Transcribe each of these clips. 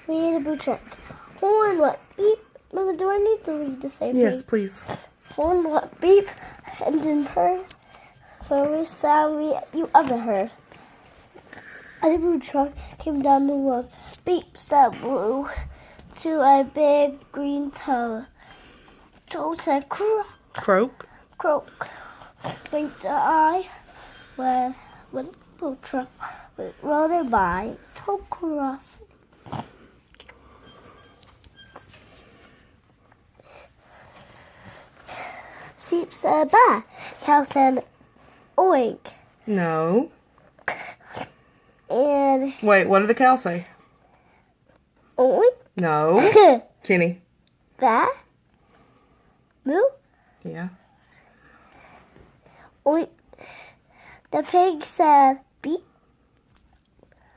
We need a boot truck. Horn what? Beep. Mama, do I need to read the same thing? Yes, please. Horn what? Beep. And then her. Very sound you ever heard. And the boot truck came down the road. Beep said blue to a big green tower. Toad said croak. Croak. Croak. Blinked the eye when the boot truck went rolling by. Toad cross. Sheep said bye. Cow said oink. No. And Wait, what did the cow say? oink. No. Kenny. Bye. Moo. Yeah. Oink. The pig said beep.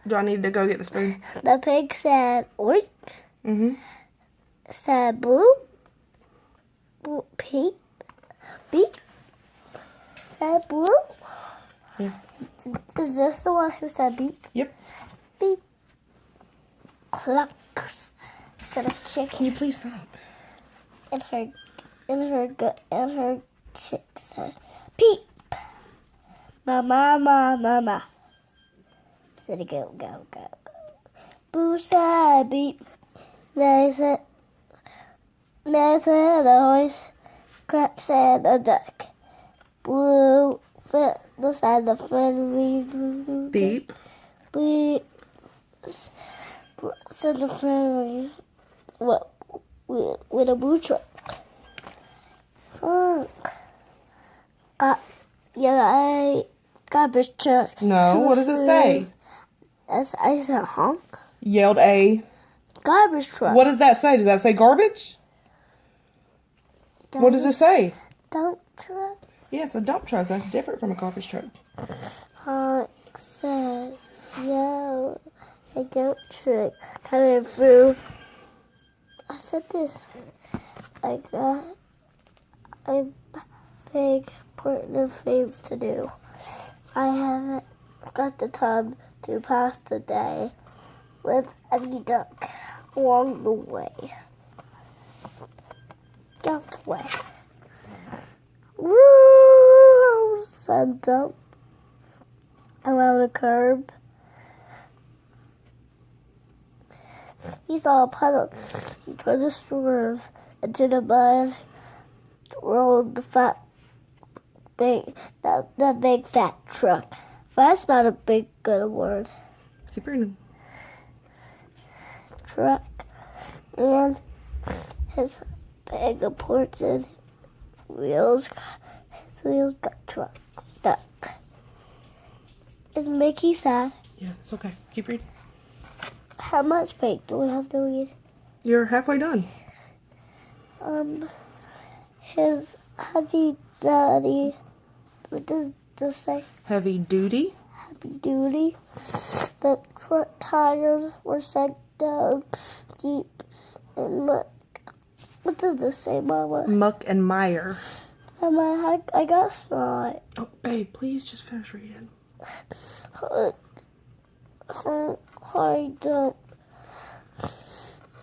Do I need to go get the spoon? The pig said oink. Mm-hmm. Said boo. Boo. Peep. Beep. Said blue. Yeah. Is this the one who said beep? Yep. Beep. Clucks. Said a chick. Can you please stop? And her chick said peep. Mama. Said go. Boo said beep. They said a horse. Crack said a duck. Blue said the friendly Beep. Beep said the friendly with a boot truck. A garbage truck. No, what does it say? I said honk. Yelled a... Garbage truck. What does that say? Does that say garbage? What does it say? Dump truck. Yes, a dump truck. That's different from a garbage truck. Honk said, yo, a dump truck coming through. I said this. I got a big important things to do. I haven't got the time to pass the day with every duck along the way. Get the way. Woo! Said dump around the curb. He saw a puddle. He tried to swerve into the mud. Rolled the big fat truck. That's not a big good word. Keep reading. Truck. And his big important wheels got stuck. Is Mickey sad? Yeah, it's okay. Keep reading. How much paint do we have to read? You're halfway done. His heavy daddy. What does this say? Heavy duty. Heavy duty. The truck tires were sank down deep in muck. What does this say, Mama? Muck and mire. Mama, I guess not. Oh, babe, please just finish reading. I don't.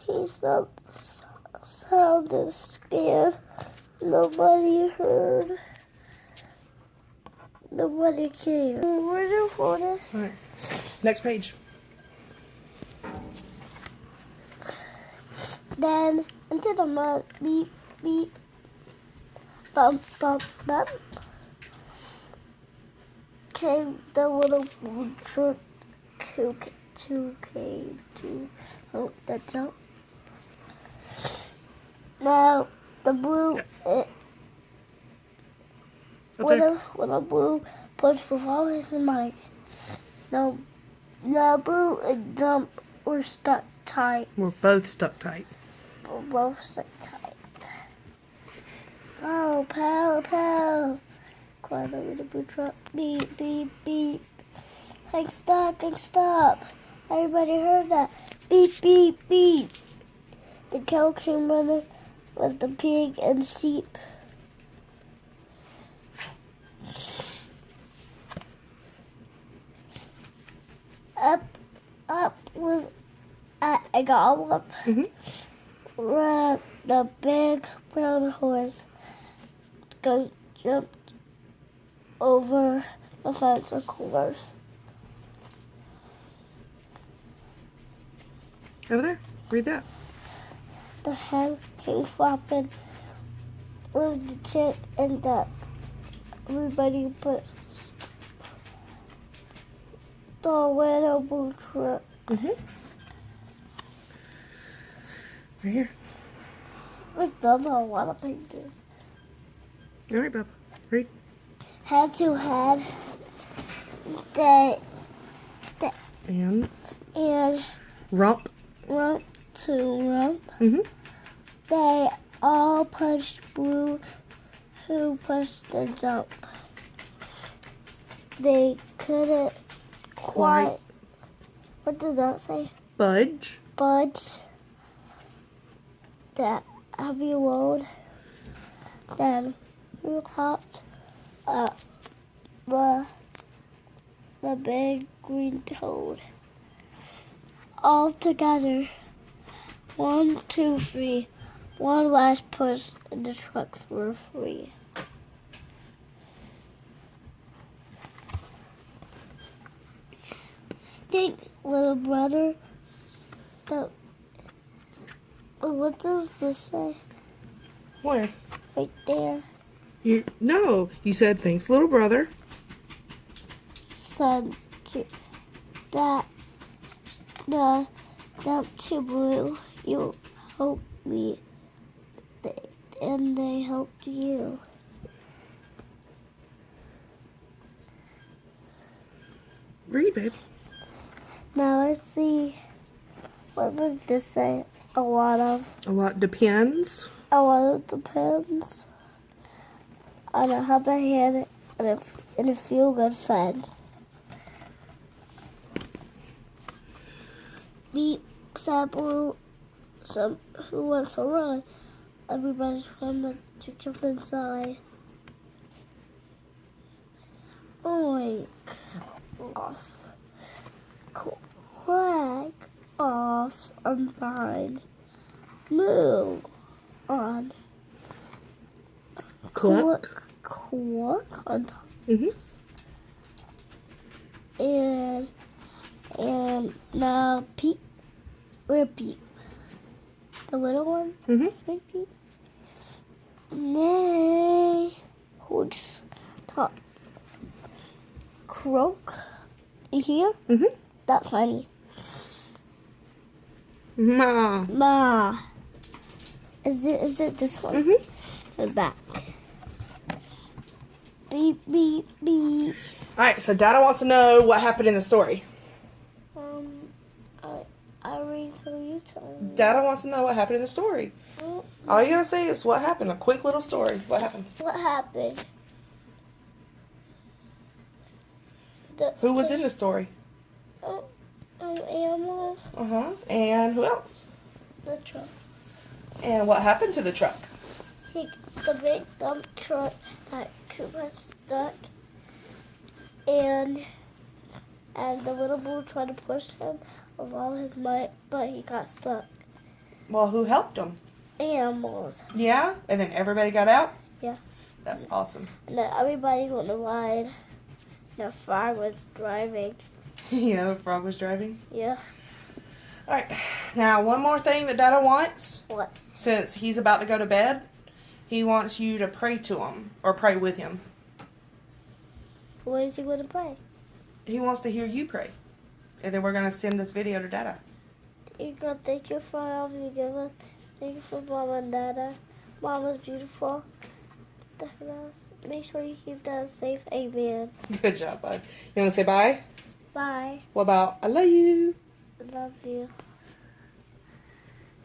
He sounded scared. Nobody heard. Nobody cared. We're there for this. All right. Next page. Then into the mud. Beep, beep. Bump, bump, bump. Came the little blue truck to came to help the jump. Now the blue with a blue push with all his might. Now blue and dump were stuck tight. We're both stuck tight. We're both stuck tight. Oh, pal. Cried the little blue truck. Beep, beep, beep. Hang stop. Everybody heard that. Beep, beep, beep. The cow came running with the pig and sheep. Up with I got one. Mm-hmm. Ran the big brown horse jumped over the fence of course. Over there. Read that. The hen came flopping with the chick and duck. Everybody put the little blue truck. Mm-hmm. Right here. We've done a lot of pictures. All right, Bub. Read. Head to head, they And and rump. rump to rump. Mm-hmm. They all punched Blue, who pushed the jump. They couldn't quite. What did that say? Budge. Budge. That heavy load. Then we hopped up the big green toad. All together. 1, 2, 3. One last push and the trucks were free. Thanks, little brother. What does this say? Where? Right there. No. You said thanks, little brother. Said to that the jump to Blue. You helped me, and they helped you. Read, babe. Now let's see. What does this say? A lot Depends. depends on a helping hand and a few good friends. Beep, said Blue. Who wants to run? Everybody's trying to jump inside. Oink off. Quack off on mine. Move on. Cluck. Cluck on top. Mm-hmm. And now Pete. Repeat. The little one? Mm-hmm. Repeat. Nay. Horse. Top. Croak. You hear? Mm-hmm. That's funny. Ma. Ma. Is it this one? Mm-hmm. The back. Beep, beep, beep. All right, so Dada wants to know what happened in the story. I read so you tell me. Dada wants to know what happened in the story. All you gotta say is what happened. A quick little story. What happened? What happened? Who was in the story? Animals. Uh-huh. And who else? The truck. And what happened to the truck? The big dump truck that Cooper stuck, and the little bull tried to push him with all his might, but he got stuck. Well, who helped him? Animals. Yeah? And then everybody got out? Yeah. That's awesome. And then everybody went to ride. And the frog was driving. Yeah, the frog was driving. Yeah. All right. Now, one more thing that Dada wants. What? Since he's about to go to bed, he wants you to pray to him or pray with him. What is he going to play? He wants to hear you pray. And then we're going to send this video to Dada. God, thank you for all you give us. Thank you for Mom and Dada. Mom is beautiful. Make sure you keep that safe. Amen. Good job, bud. You want to say bye? Bye. What about I love you? I love you.